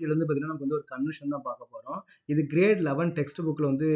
இதுல வந்து பார்த்தீங்கன்னா நமக்கு வந்து ஒரு கன்வர்ஷன் தான் பார்க்க போறோம். இது கிரேட் 11 டெக்ஸ்ட் புக்ல வந்து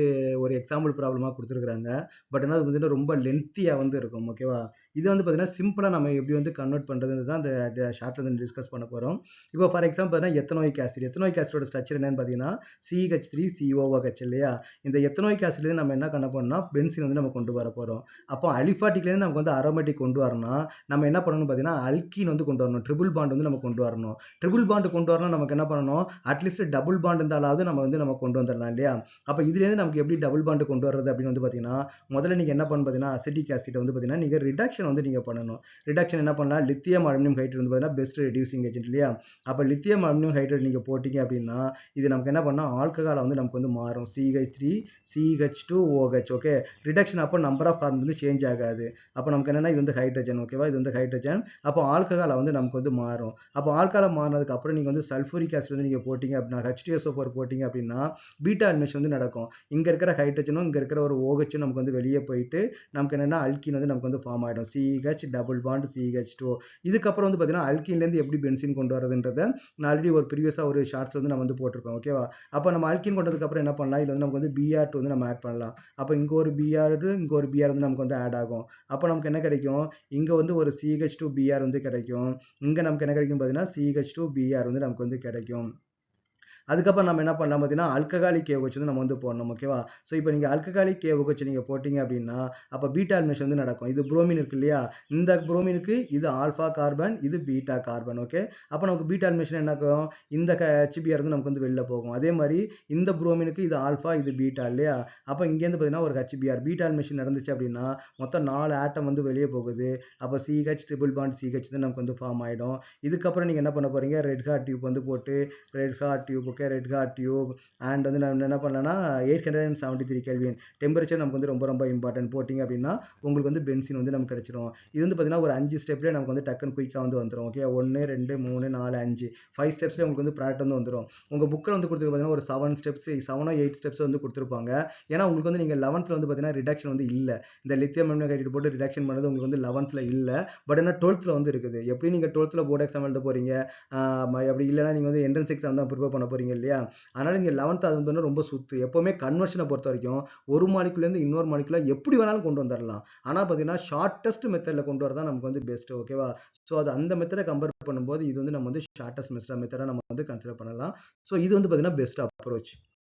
ஒரு எக்ஸாம்பிள் ப்ராப்ளமா குடுத்துருக்காங்க. பட் ஆனா அது வந்து ரொம்ப லென்த்தியா வந்து இருக்கும். ஓகேவா? இது வந்து பார்த்தீங்கன்னா சிம்பிளா நம்ம எப்படி வந்து கன்வெர்ட் பண்றதுன்னு தான் அந்த ஷார்ட்ல வந்து டிஸ்கஸ் பண்ண போறோம். இப்போ ஃபார் எக்ஸாம்பிள் பார்த்தீங்கன்னா எத்தனோயிக் ஆசிட். எத்தனோயிக் ஆசிடோட ஸ்ட்ரக்சர் என்னன்னு பார்த்தீங்கன்னா CH3COOH இல்லையா? இந்த எத்தனோயிக் ஆசிட்லேருந்து நம்ம என்ன பண்ண போறோம்னா பென்சீன் வந்து நம்ம கொண்டு வர போறோம். அப்போ அலிபாட்டிக்லேருந்து நமக்கு வந்து அரோமேட்டிக் கொண்டு வரணும்னா நம்ம என்ன பண்ணணும்னு பார்த்தீங்கன்னா அல்கீன் வந்து கொண்டு வரணும். ட்ரிபிள் பாண்ட் வந்து நம்ம கொண்டு வரணும். ட்ரிபிள் பாண்ட் கொண்டு வரணும் நமக்கு என்ன பண்ணணும் அட்லீஸ்ட் டபுள் பாண்ட் இருந்தாலாவது நம்ம கொண்டு வந்துடலாம் இல்லையா? அப்போ இதுலேருந்து நமக்கு எப்படி டபுள் பாண்ட் கொண்டு வர்றது அப்படின்னு வந்து பார்த்தீங்கன்னா முதல்ல நீங்கள் என்ன பண்ணணும் பார்த்தீங்கன்னா அசிட்டிக் ஆசிட் வந்து பார்த்தீங்கன்னா நீங்கள் ரிடக்ஷன் வந்து நீங்கள் பண்ணணும். ரிடக்ஷன் என்ன பண்ணலாம் லித்தியம் அலுமினியம் ஹைட்ரேட் வந்து பார்த்தீங்கன்னா பெஸ்ட் ரெடியூசிங் ஏஜென்ட் இல்லையா? அப்போ லித்தியம் அலுமினியம் ஹைட்ரேட் நீங்கள் போட்டிங்க அப்படின்னா இது நமக்கு என்ன பண்ணால் ஆல்கஹால் வந்து நமக்கு வந்து மாறும் CH3 CH2OH ஓகே. ரிடக்ஷன் அப்போ நம்பர் ஆஃப் கார்பன் வந்து சேஞ்ச் ஆகாது. அப்போ நமக்கு என்னன்னா இது வந்து ஹைட்ரஜன் ஓகேவா? இது வந்து ஹைட்ரஜன். அப்போ ஆல்கஹால் வந்து நமக்கு வந்து மாறும். அப்போ ஆல்கஹால் மாறினதுக்கு அப்புறம் நீங்கள் வந்து சல்ஃபூரிக் ஆசிட் வந்து நீங்கள் போட்டிங்க அப்படின்னா H2SO4 போட்டிங்க அப்படின்னா பீட்டா அனிமேஷன் வந்து நடக்கும். இங்கே இருக்கிற ஹைட்ரஜனும் இங்கே இருக்கிற ஒரு OH நமக்கு வந்து வெளியே போயிட்டு நமக்கு என்னென்னா அல்கீன் வந்து நமக்கு வந்து ஃபார்ம் ஆகிடும். CH double bond CH2. இதுக்கப்புறம் வந்து பார்த்தீங்கன்னா அல்கீன்லேருந்து எப்படி பென்சின் கொண்டு வரதுன்றத நான் ஆல்ரெடி ஒரு ப்ரீவியஸாக ஒரு ஷார்ட்ஸ் வந்து நான் வந்து போட்டிருப்பேன் ஓகேவா? அப்போ நம்ம அல்கீன் கொண்டதுக்கப்புறம் என்ன பண்ணலாம் இதில் வந்து நமக்கு வந்து Br2 வந்து நம்ம ஆட் பண்ணலாம். அப்போ இங்கே ஒரு Br இங்கே ஒரு Br வந்து நமக்கு வந்து ஆட் ஆகும். அப்போ நமக்கு என்ன கிடைக்கும் இங்கே வந்து ஒரு CH2Br வந்து கிடைக்கும். இங்கே நமக்கு என்ன கிடைக்கும் பார்த்தீங்கன்னா CH2Br வந்து நமக்கு வந்து கிடைக்கும். அதுக்கப்புறம் நம்ம என்ன பண்ணலாம் பார்த்தீங்கன்னா ஆல்கஹாலிக் KOH வந்து நம்ம வந்து போடணும் ஓகேவா? ஸோ இப்போ நீங்கள் ஆல்கஹாலிக் KOH நீங்கள் போட்டிங்க அப்படின்னா அப்போ பீட்டா அனிமேஷன் வந்து நடக்கும். இது புரோமின் இருக்கு இல்லையா? இந்த புரோமினுக்கு இது ஆல்ஃபா கார்பன் இது பீட்டா கார்பன் ஓகே. அப்போ நமக்கு பீட்டா அனிமேஷன் என்ன ஆகும் இந்த HBr வந்து நமக்கு வந்து வெளில போகும். அதே மாதிரி இந்த புரோமினுக்கு இது ஆல்ஃபா இது பீட்டா இல்லையா? அப்போ இங்கேருந்து பார்த்தீங்கன்னா ஒரு HBr பீட்டா அனிமேஷன் நடந்துச்சு அப்படின்னா மொத்தம் 4 ஆட்டம் வந்து வெளியே போகுது. அப்போ CH ட்ரிபிள் பாண்ட் CH தான் நமக்கு வந்து ஃபார்ம் ஆகிடும். இதுக்கப்புறம் நீங்கள் என்ன பண்ண போறீங்க ரெட் ஹாட் டியூப் வந்து போட்டு red hot tube okay red hot tube and வந்து நம்ம என்ன பண்ணலாம்னா 873 கெல்வின் டெம்பரேச்சர் நமக்கு வந்து ரொம்ப ரொம்ப இம்பார்ட்டன்ட் போட்டிங்க அப்படின்னா உங்களுக்கு வந்து பென்சின் வந்து நமக்கு கிடைச்சிரும். இது வந்து பார்த்தீங்கன்னா ஒரு 5 ஸ்டெப்லேயே நமக்கு வந்து டக்குன்னு குயிக்காக வந்து வந்துடும் ஓகே 1 2 3 4 5 5 ஸ்டெப்ஸ்லேயே உங்களுக்கு வந்து ப்ராடக்ட் வந்து வந்துடும். உங்கள் புக்கில் வந்து கொடுத்துருக்கு பார்த்தீங்கன்னா ஒரு 7 ஸ்டெப்ஸ் 7 8 ஸ்டெப்ஸ் வந்து கொடுத்துருப்பாங்க. ஏன்னா உங்களுக்கு வந்து நீங்கள் 11th வந்து பார்த்தீங்கன்னா ரிடக்ஷன் வந்து இல்லை. இந்த லித்தியம் அலுமினியம் ஹைட்ரேட் போட்டு ரிடக்ஷன் பண்ணது உங்களுக்கு வந்து 11th இல்லை. பட் என்ன 12th வந்து இருக்குது. எப்படி நீங்கள் 12th போர்டு எக்ஸாம் எழுத போறீங்க அப்படி இல்லைன்னா நீங்கள் வந்து என்ட்ரன்ஸ் எக்ஸாம் தான் ப்ரிப்பேர் பண்ண போறீங்க இல்லையா? அதனால இங்கே 11th அது வந்து ரொம்ப சுத்து. எப்பவுமே கன்வர்ஷனை பொறுத்த வரைக்கும் ஒரு மாலிகுலேருந்து இன்னொரு மாலிகுலா எப்படி வேணாலும் கொண்டு வந்துடலாம். ஆனால் பார்த்தீங்கன்னா ஷார்ட்டஸ்ட் மெத்தடில் கொண்டு வரதான் நமக்கு வந்து பெஸ்ட் ஓகேவா? ஸோ அது அந்த மெத்தடை கம்பேர் பண்ணும்போது இது வந்து நம்ம வந்து ஷார்ட்டஸ்ட் மெத்தடாக நம்ம வந்து கன்சிடர் பண்ணலாம். ஸோ இது வந்து பார்த்தீங்கன்னா பெஸ்ட் அப்ரோச்.